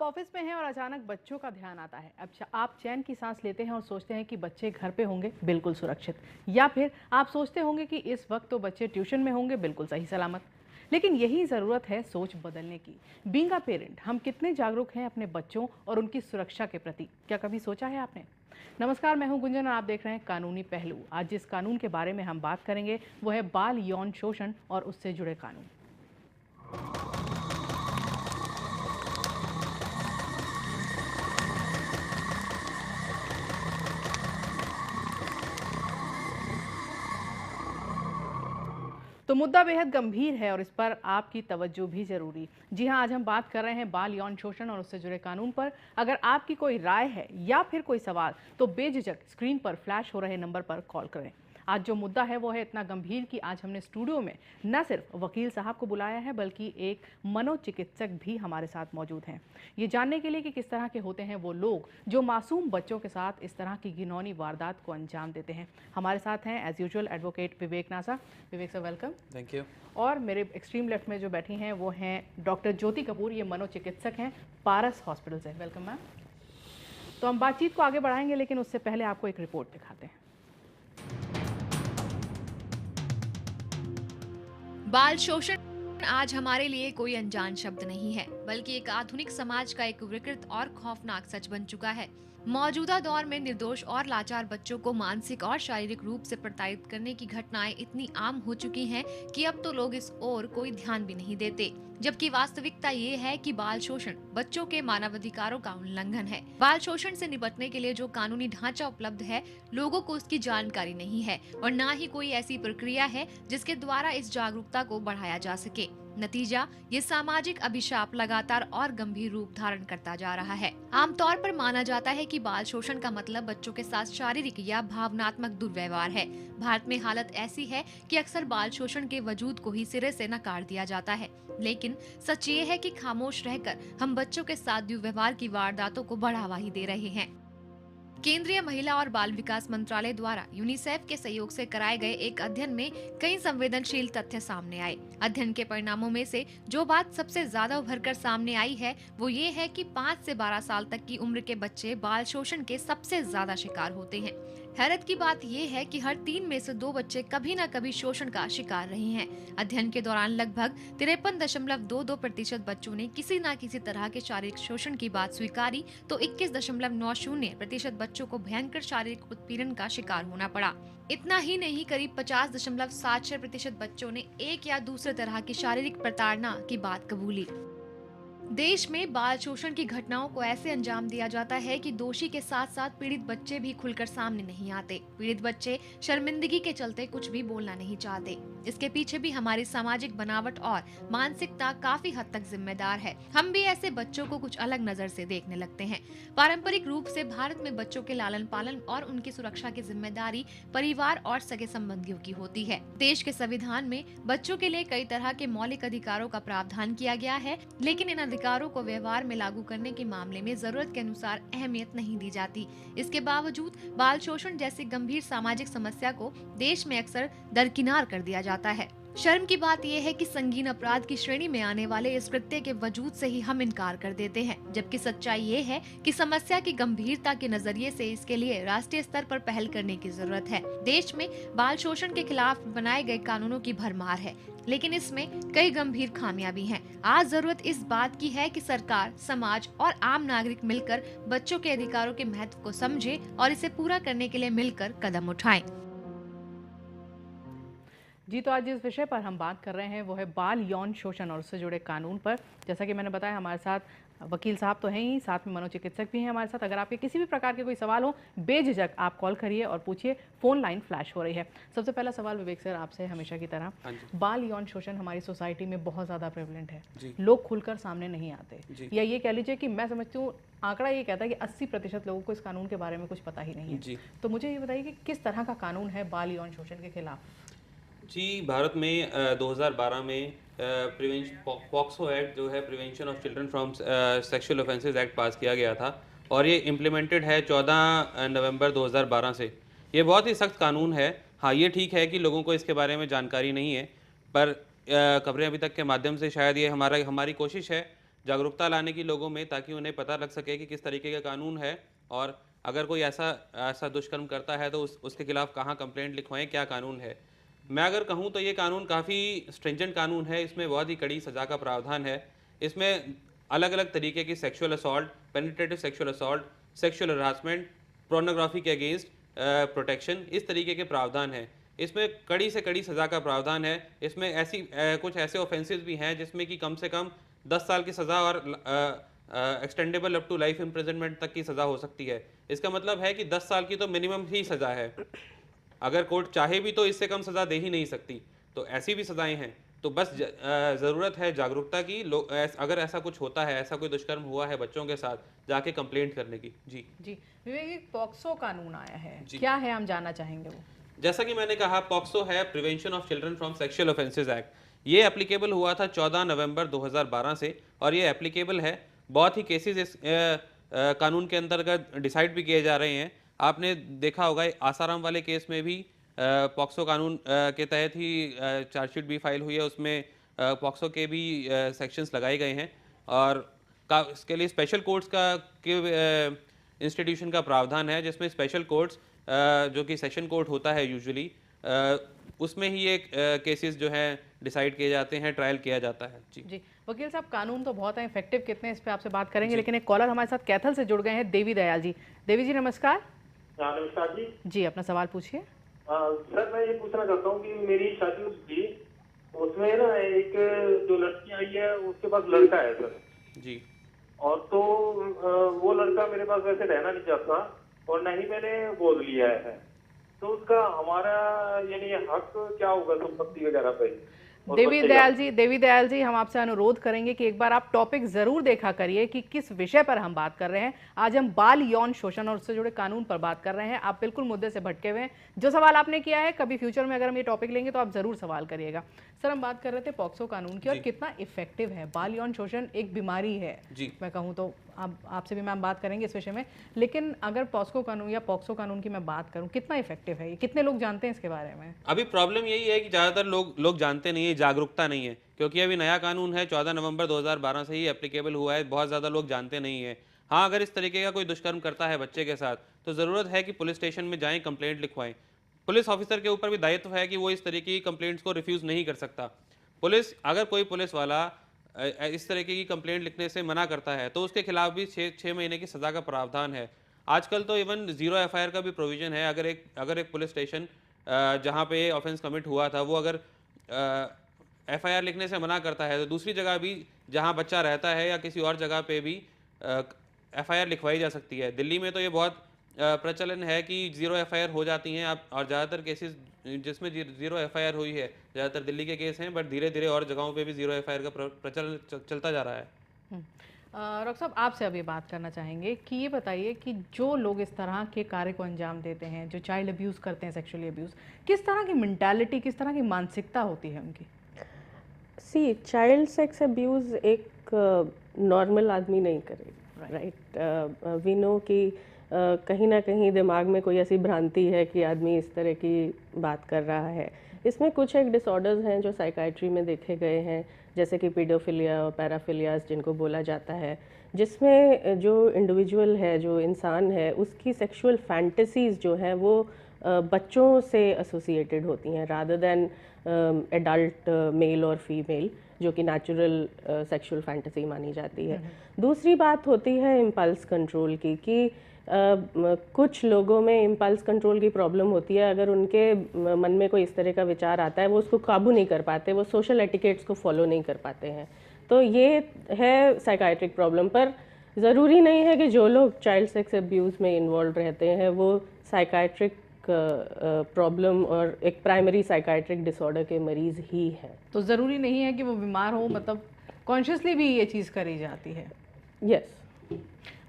आप ऑफिस में हैं और अचानक बच्चों का ध्यान आता है। अब आप चैन की सांस लेते हैं और सोचते हैं कि बच्चे घर पे होंगे बिल्कुल सुरक्षित, या फिर आप सोचते होंगे कि इस वक्त तो बच्चे ट्यूशन में होंगे बिल्कुल सही सलामत। लेकिन यही ज़रूरत है सोच बदलने की। बीइंग अ पेरेंट, हम कितने जागरूक हैं अपने बच्चों और उनकी सुरक्षा के प्रति, क्या कभी सोचा है आपने? नमस्कार, मैं हूं गुंजन और आप देख रहे हैं कानूनी पहलू। आज जिस कानून के बारे में हम बात करेंगे वो है बाल यौन शोषण और उससे जुड़े कानून। तो मुद्दा बेहद गंभीर है और इस पर आपकी तवज्जो भी जरूरी। जी हां, आज हम बात कर रहे हैं बाल यौन शोषण और उससे जुड़े कानून पर। अगर आपकी कोई राय है या फिर कोई सवाल तो बेझिझक स्क्रीन पर फ्लैश हो रहे नंबर पर कॉल करें। आज जो मुद्दा है वो है इतना गंभीर कि आज हमने स्टूडियो में न सिर्फ वकील साहब को बुलाया है बल्कि एक मनोचिकित्सक भी हमारे साथ मौजूद हैं, ये जानने के लिए कि किस तरह के होते हैं वो लोग जो मासूम बच्चों के साथ इस तरह की घिनौनी वारदात को अंजाम देते हैं। हमारे साथ हैं as usual advocate Vivek Nasa. Vivek sir, welcome. Thank you. और मेरे एक्सट्रीम लेफ्ट में जो बैठी हैं वो हैं डॉक्टर ज्योति कपूर, ये मनोचिकित्सक हैं पारस हॉस्पिटल से। Welcome ma'am. तो हम बातचीत को आगे बढ़ाएंगे, लेकिन उससे पहले आपको एक रिपोर्ट दिखाते हैं। बाल शोषण आज हमारे लिए कोई अनजान शब्द नहीं है, बल्कि एक आधुनिक समाज का एक विकृत और खौफनाक सच बन चुका है। मौजूदा दौर में निर्दोष और लाचार बच्चों को मानसिक और शारीरिक रूप से प्रताड़ित करने की घटनाएं इतनी आम हो चुकी हैं कि अब तो लोग इस ओर कोई ध्यान भी नहीं देते। जबकि वास्तविकता ये है कि बाल शोषण बच्चों के मानवाधिकारों का उल्लंघन है। बाल शोषण से निपटने के लिए जो कानूनी ढांचा उपलब्ध है, लोगों को उसकी जानकारी नहीं है और न ही कोई ऐसी प्रक्रिया है जिसके द्वारा इस जागरूकता को बढ़ाया जा सके। नतीजा, ये सामाजिक अभिशाप लगातार और गंभीर रूप धारण करता जा रहा है। आमतौर पर माना जाता है कि बाल शोषण का मतलब बच्चों के साथ शारीरिक या भावनात्मक दुर्व्यवहार है। भारत में हालत ऐसी है कि अक्सर बाल शोषण के वजूद को ही सिरे से नकार दिया जाता है, लेकिन सच ये है कि खामोश रहकर हम बच्चों के साथ दुर्व्यवहार की वारदातों को बढ़ावा ही दे रहे हैं। केंद्रीय महिला और बाल विकास मंत्रालय द्वारा यूनिसेफ के सहयोग से कराए गए एक अध्ययन में कई संवेदनशील तथ्य सामने आए। अध्ययन के परिणामों में से जो बात सबसे ज्यादा उभरकर सामने आई है वो ये है कि 5 से 12 साल तक की उम्र के बच्चे बाल शोषण के सबसे ज्यादा शिकार होते हैं। हैरत की बात ये है कि हर 3 में से 2 बच्चे कभी न कभी शोषण का शिकार रहे हैं। अध्ययन के दौरान लगभग 53.22% बच्चों ने किसी न किसी तरह के शारीरिक शोषण की बात स्वीकारी, तो 21.90% बच्चों को भयंकर शारीरिक उत्पीड़न का शिकार होना पड़ा। इतना ही नहीं, करीब 50.76% बच्चों ने एक या दूसरे तरह की शारीरिक प्रताड़ना की बात कबूली। देश में बाल शोषण की घटनाओं को ऐसे अंजाम दिया जाता है कि दोषी के साथ साथ पीड़ित बच्चे भी खुलकर सामने नहीं आते। पीड़ित बच्चे शर्मिंदगी के चलते कुछ भी बोलना नहीं चाहते। इसके पीछे भी हमारी सामाजिक बनावट और मानसिकता काफी हद तक जिम्मेदार है। हम भी ऐसे बच्चों को कुछ अलग नजर से देखने लगते हैं। पारंपरिक रूप से भारत में बच्चों के लालन पालन और उनकी सुरक्षा की जिम्मेदारी परिवार और सगे संबंधियों की होती है। देश के संविधान में बच्चों के लिए कई तरह के मौलिक अधिकारों का प्रावधान किया गया है, लेकिन इन अधिकारों को व्यवहार में लागू करने के मामले में जरूरत के अनुसार अहमियत नहीं दी जाती। इसके बावजूद बाल शोषण जैसी गंभीर सामाजिक समस्या को देश में अक्सर दरकिनार कर दिया जाता है। शर्म की बात यह है कि संगीन अपराध की श्रेणी में आने वाले इस कृत्य के वजूद से ही हम इनकार कर देते हैं, जबकि सच्चाई ये है कि समस्या की गंभीरता के नजरिए से इसके लिए राष्ट्रीय स्तर पर पहल करने की जरूरत है। देश में बाल शोषण के खिलाफ बनाए गए कानूनों की भरमार है, लेकिन इसमें कई गंभीर खामियां भी हैं। आज जरूरत इस बात की है कि सरकार, समाज और आम नागरिक मिलकर बच्चों के अधिकारों के महत्व को समझे और इसे पूरा करने के लिए मिलकर कदम उठाएं। जी, तो आज जिस विषय पर हम बात कर रहे हैं वो है बाल यौन शोषण और उससे जुड़े कानून पर। जैसा कि मैंने बताया, हमारे साथ वकील साहब तो हैं ही, साथ में मनोचिकित्सक भी हैं हमारे साथ। अगर आपके किसी भी प्रकार के कोई सवाल हो, बेझिझक आप कॉल करिए और पूछिए। फोन लाइन फ्लैश हो रही है। सबसे पहला सवाल विवेक सर आपसे, हमेशा की तरह, बाल यौन शोषण हमारी सोसाइटी में बहुत ज़्यादा प्रेवलेंट है, लोग खुलकर सामने नहीं आते, या ये कह लीजिए कि मैं समझती हूँ आंकड़ा ये कहता है कि 80% लोगों को इस कानून के बारे में कुछ पता ही नहीं है। तो मुझे ये बताइए कि किस तरह का कानून है बाल यौन शोषण के खिलाफ? जी, भारत में 2012 में पॉक्सो एक्ट जो है, prevention of children from sexual offences act पास किया गया था और ये इम्प्लीमेंटेड है 14 नवंबर 2012 से। ये बहुत ही सख्त कानून है। हाँ, ये ठीक है कि लोगों को इसके बारे में जानकारी नहीं है, पर खबरें अभी तक के माध्यम से शायद ये हमारी कोशिश है जागरूकता लाने की लोगों में, ताकि उन्हें पता लग सके कि किस तरीके का कानून है, और अगर कोई ऐसा ऐसा दुष्कर्म करता है तो उसके खिलाफ कहाँ कंप्लेंट लिखवाएं, क्या कानून है। मैं अगर कहूँ तो ये कानून काफ़ी स्ट्रिंजेंट कानून है, इसमें बहुत ही कड़ी सज़ा का प्रावधान है। इसमें अलग अलग तरीके की sexual assault, penetrative sexual assault, sexual harassment, pornography के अगेंस्ट प्रोटेक्शन, इस तरीके के प्रावधान हैं। इसमें कड़ी से कड़ी सज़ा का प्रावधान है। इसमें कुछ ऐसे ऑफेंसेस भी हैं जिसमें कि कम से कम 10 साल की सज़ा और extendable up to life imprisonment तक की सज़ा हो सकती है। इसका मतलब है कि 10 साल की तो मिनिमम ही सज़ा है। अगर कोर्ट चाहे भी तो इससे कम सज़ा दे ही नहीं सकती। तो ऐसी भी सज़ाएं हैं। तो बस ज़रूरत है जागरूकता की। अगर ऐसा कुछ होता है, ऐसा कोई दुष्कर्म हुआ है बच्चों के साथ, जाके कंप्लेंट करने की। जी जी विवेक, एक पॉक्सो कानून आया है, जी। क्या है, हम जानना चाहेंगे वो। जैसा कि मैंने कहा, पॉक्सो है prevention of children from sexual offences act. ये एप्लीकेबल हुआ था 14 नवंबर 2012 से, और ये एप्लीकेबल है। बहुत ही केसेस इस कानून के अंतर्गत डिसाइड भी किए जा रहे हैं। आपने देखा होगा आसाराम वाले केस में भी पॉक्सो कानून के तहत ही चार्जशीट भी फाइल हुई है। उसमें पॉक्सो के भी सेक्शंस लगाए गए हैं, और इसके लिए स्पेशल कोर्ट्स के इंस्टीट्यूशन का प्रावधान है, जिसमें स्पेशल कोर्ट्स जो कि सेशन कोर्ट होता है यूजुअली, उसमें ही एक केसेस जो है डिसाइड किए जाते हैं, ट्रायल किया जाता है। जी जी वकील साहब, कानून तो बहुत है, इफेक्टिव कितने हैं इस पे आपसे बात करेंगे, लेकिन एक कॉलर हमारे साथ कैथल से जुड़ गए हैं, देवी दयाल जी। देवी जी नमस्कार। नमस्कार जी। जी अपना सवाल पूछिए। सर मैं ये पूछना चाहता हूँ कि मेरी शादी हुई थी, उसमें ना एक जो लड़की आई है उसके पास लड़का है सर जी। और तो वो लड़का मेरे पास वैसे रहना नहीं चाहता और न ही मैंने गोद लिया है, तो उसका हमारा यानी हक क्या होगा संपत्ति वगैरह पे? और देवी बच्चे का? दयाल जी हम आपसे अनुरोध करेंगे कि एक बार आप टॉपिक जरूर देखा करिए कि किस विषय पर हम बात कर रहे हैं। आज हम बाल यौन शोषण और उससे जुड़े कानून पर बात कर रहे हैं। आप बिल्कुल मुद्दे से भटके हुए हैं। जो सवाल आपने किया है, कभी फ्यूचर में अगर हम ये टॉपिक लेंगे तो आप जरूर सवाल करिएगा। सर हम बात कर रहे थे पॉक्सो कानून की और जी। कितना इफेक्टिव है। बाल यौन शोषण एक बीमारी है, जी। मैं कहूँ तो आपसे भी मैम बात करेंगे इस विषय में, लेकिन अगर पॉक्सो कानून या पॉक्सो कानून की मैं बात करूं, कितना इफेक्टिव है ये, कितने लोग जानते हैं इसके बारे में? अभी प्रॉब्लम यही है कि ज़्यादातर लोग जानते नहीं है, जागरूकता नहीं है, क्योंकि अभी नया कानून है, 14 नवंबर 2012 से ही एप्लीकेबल हुआ है। बहुत ज़्यादा लोग जानते नहीं है। हाँ, अगर इस तरीके का कोई दुष्कर्म करता है बच्चे के साथ, तो ज़रूरत है कि पुलिस स्टेशन में जाएं, कंप्लेंट लिखवाएं। पुलिस ऑफिसर के ऊपर भी दायित्व है कि वो इस तरीके की कंप्लेंट्स को रिफ्यूज़ नहीं कर सकता। अगर कोई पुलिस वाला इस तरीके की कंप्लेंट लिखने से मना करता है, तो उसके खिलाफ भी 6 महीने की सज़ा का प्रावधान है। आजकल तो इवन ज़ीरो एफआईआर का भी प्रोविज़न है। अगर एक पुलिस स्टेशन जहाँ पे ऑफेंस कमिट हुआ था, वो अगर एफआईआर लिखने से मना करता है, तो दूसरी जगह भी जहाँ बच्चा रहता है या किसी और जगह पे भी एफआईआर लिखवाई जा सकती है। दिल्ली में तो ये बहुत प्रचलन है कि ज़ीरो एफआईआर हो जाती हैं। और ज़्यादातर केसेस जिसमें ज़ीरो एफआईआर हुई है, ज़्यादातर दिल्ली के केस हैं, बट धीरे धीरे और जगहों पे भी ज़ीरो एफआईआर का प्रचलन चलता जा रहा है। डॉक्टर साहब आपसे अब ये बात करना चाहेंगे कि ये बताइए कि जो लोग इस तरह के कार्य को अंजाम देते हैं, जो चाइल्ड अब्यूज़ करते हैं, सेक्सुअली अब्यूज़, किस तरह की मेंटालिटी, किस तरह की मानसिकता होती है उनकी? सी चाइल्ड सेक्स अब्यूज़ एक नॉर्मल आदमी नहीं करेगा, राइट? वी नो कि कहीं ना कहीं दिमाग में कोई ऐसी भ्रांति है कि आदमी इस तरह की बात कर रहा है। इसमें कुछ एक डिसऑर्डर्स हैं जो साइकाइट्री में देखे गए हैं, जैसे कि पीडोफिलिया और पैराफिलियाज जिनको बोला जाता है, जिसमें जो इंडिविजुअल है, जो इंसान है, उसकी सेक्सुअल फैंटेसीज जो हैं वो बच्चों से एसोसिएटेड होती हैं रादर दैन एडल्ट मेल और फीमेल, जो कि नेचुरल सेक्सुअल फैंटेसी मानी जाती है। दूसरी बात होती है इम्पल्स कंट्रोल की, कि कुछ लोगों में इम्पल्स कंट्रोल की प्रॉब्लम होती है। अगर उनके मन में कोई इस तरह का विचार आता है, वो उसको काबू नहीं कर पाते, वो सोशल एटिकेट्स को फॉलो नहीं कर पाते हैं। तो ये है साइकाइट्रिक प्रॉब्लम। पर ज़रूरी नहीं है कि जो लोग चाइल्ड सेक्स अब्यूज़ में इन्वॉल्व रहते हैं वो साइकाइट्रिक प्रॉब्लम और एक प्राइमरी साइकाइट्रिक डिसऑर्डर के मरीज़ ही हैं। तो ज़रूरी नहीं है कि वो बीमार हो, मतलब कॉन्शियसली भी ये चीज़ करी जाती है। यस।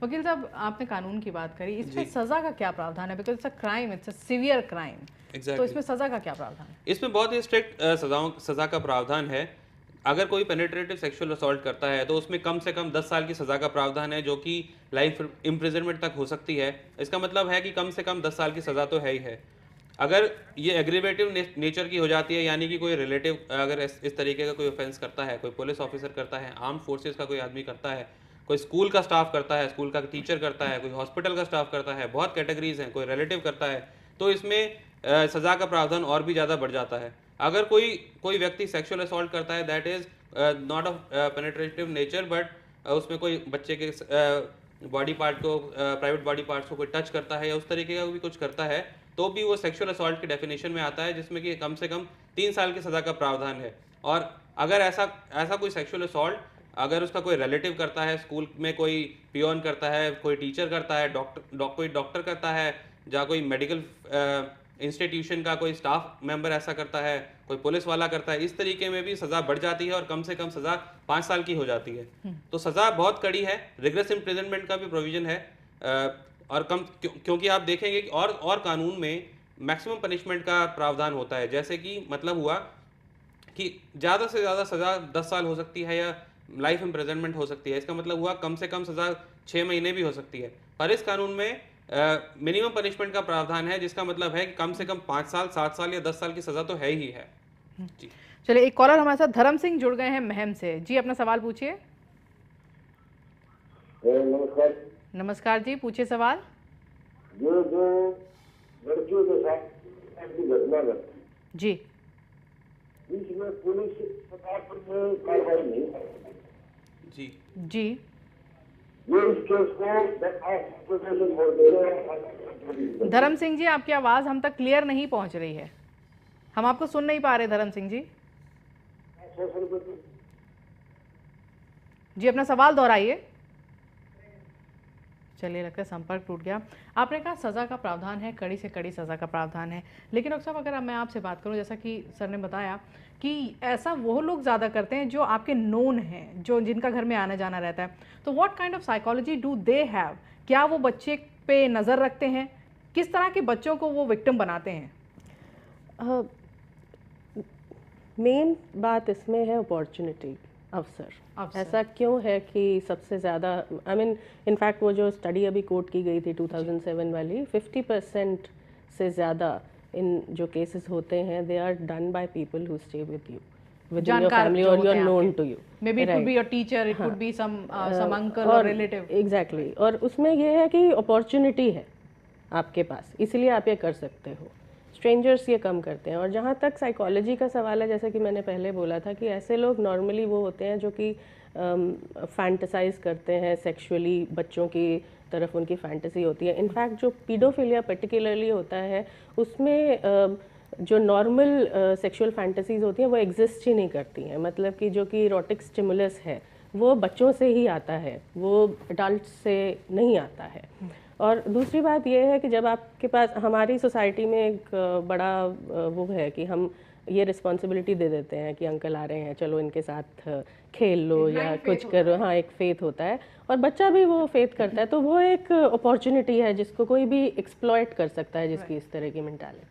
वकील साहब आपने कानून की बात करी, इसमें सज़ा का क्या प्रावधान है? Because it's a crime, it's a severe crime. तो इसमें सज़ा का क्या प्रावधान है? इसमें बहुत ही स्ट्रिक्ट सज़ा का प्रावधान है। अगर कोई पेनिट्रेटिव सेक्सुअल असॉल्ट करता है तो उसमें कम से कम 10 साल की सज़ा का प्रावधान है, जो कि लाइफ इम्प्रिजनमेंट तक हो सकती है। इसका मतलब है कि कम से कम 10 साल की सज़ा तो है ही है। अगर ये एग्रीवेटिव नेचर की हो जाती है, यानी कि कोई रिलेटिव अगर इस तरीके का कोई ऑफेंस करता है, कोई पुलिस ऑफिसर करता है, आर्म्ड फोर्सेस का कोई आदमी करता है, कोई स्कूल का स्टाफ करता है, स्कूल का टीचर करता है, कोई हॉस्पिटल का स्टाफ करता है, बहुत कैटेगरीज हैं, कोई रिलेटिव करता है, तो इसमें सज़ा का प्रावधान और भी ज़्यादा बढ़ जाता है। अगर कोई व्यक्ति सेक्सुअल असॉल्ट करता है that is not of penetrative nature, but उसमें कोई बच्चे के बॉडी पार्ट को, प्राइवेट बॉडी पार्ट्स को कोई टच करता है या उस तरीके का भी कुछ करता है, तो भी वो सेक्सुअल असॉल्ट की डेफिनेशन में आता है, जिसमें कि कम से कम 3 साल की सज़ा का प्रावधान है। और अगर ऐसा कोई सेक्सुअल असॉल्ट अगर उसका कोई रिलेटिव करता है, स्कूल में कोई पियोन करता है, कोई टीचर करता है, कोई डॉक्टर करता है, या कोई मेडिकल इंस्टीट्यूशन का कोई स्टाफ मेंबर ऐसा करता है, कोई पुलिस वाला करता है, इस तरीके में भी सज़ा बढ़ जाती है और कम से कम सज़ा 5 साल की हो जाती है। तो सज़ा बहुत कड़ी है। रिग्रेस इम्प्रिजनमेंट का भी प्रोविज़न है, और क्योंकि आप देखेंगे कि और कानून में मैक्सिमम पनिशमेंट का प्रावधान होता है, जैसे कि मतलब हुआ कि ज़्यादा से ज़्यादा सज़ा 10 साल हो सकती है या लाइफ इम्प्रिजनमेंट हो सकती है। इसका मतलब हुआ कम से कम सज़ा 6 महीने भी हो सकती है। पर इस कानून में मिनिमम पनिशमेंट का प्रावधान है, जिसका मतलब है कि कम से कम 5 साल, 7 साल या 10 साल की सज़ा तो है ही है। जी चलिए, एक कॉलर हमारे साथ धर्म सिंह जुड़ गए हैं महम से। जी, अपना सवाल पूछिए। नमस्कार। नमस्कार जी, पूछिए सवाल। जो लड़कियों के साथ ऐसी घटना घटी, जी इसमें पुलिस प्रशासन में कार्रवाई नहीं है। जी जी ये इस केस को छोड़ देते। धर्म सिंह जी, आपकी आवाज़ हम तक क्लियर नहीं पहुंच रही है, हम आपको सुन नहीं पा रहे। धर्म सिंह जी जी, अपना सवाल दोहराइए। चलिए, लगता है संपर्क टूट गया। आपने कहा सज़ा का प्रावधान है, कड़ी से कड़ी सज़ा का प्रावधान है, लेकिन डॉक्टर साहब अगर मैं आपसे बात करूं, जैसा कि सर ने बताया कि ऐसा वो लोग ज़्यादा करते हैं जो आपके नोन हैं, जो जिनका घर में आना जाना रहता है, तो what kind of psychology do they have? क्या वो बच्चे पे नज़र रखते हैं? किस तरह के बच्चों को वो विक्टिम बनाते हैं? मेन बात इसमें है अपॉर्चुनिटी, अवसर। ऐसा क्यों है कि सबसे ज़्यादा, आई मीन इनफैक्ट वो जो स्टडी अभी कोट की गई थी 2007 वाली, 50% से ज़्यादा इन जो केसेस होते हैं they are done by people who stay with you, with your family और you are known to you. Maybe it could be your teacher, it could be some uncle और रिलेटिव। एग्जैक्टली। और उसमें ये है कि opportunity है आपके पास, इसलिए आप ये कर सकते हो। स्ट्रेंजर्स ये कम करते हैं। और जहाँ तक साइकोलॉजी का सवाल है, जैसे कि मैंने पहले बोला था कि ऐसे लोग नॉर्मली वो होते हैं जो कि फैंटेसाइज करते हैं सेक्सुअली, बच्चों की तरफ उनकी फैंटेसी होती है। इनफैक्ट जो पीडोफिलिया पर्टिकुलरली होता है, उसमें जो नॉर्मल सेक्सुअल फैंटेसीज होती हैं वो एग्जिस्ट ही नहीं करती हैं। मतलब कि जो कि इरोटिक स्टिमुलस है वो बच्चों से ही आता है, वो अडल्ट से नहीं आता है। और दूसरी बात यह है कि जब आपके पास, हमारी सोसाइटी में एक बड़ा वो है कि हम ये रिस्पॉन्सिबिलिटी दे देते हैं कि अंकल आ रहे हैं, चलो इनके साथ खेल लो या कुछ करो। हाँ, एक फेथ होता है और बच्चा भी वो फेथ करता है, तो वो एक अपॉर्चुनिटी है जिसको कोई भी एक्सप्लॉइट कर सकता है, जिसकी इस तरह की मेंटालिटी।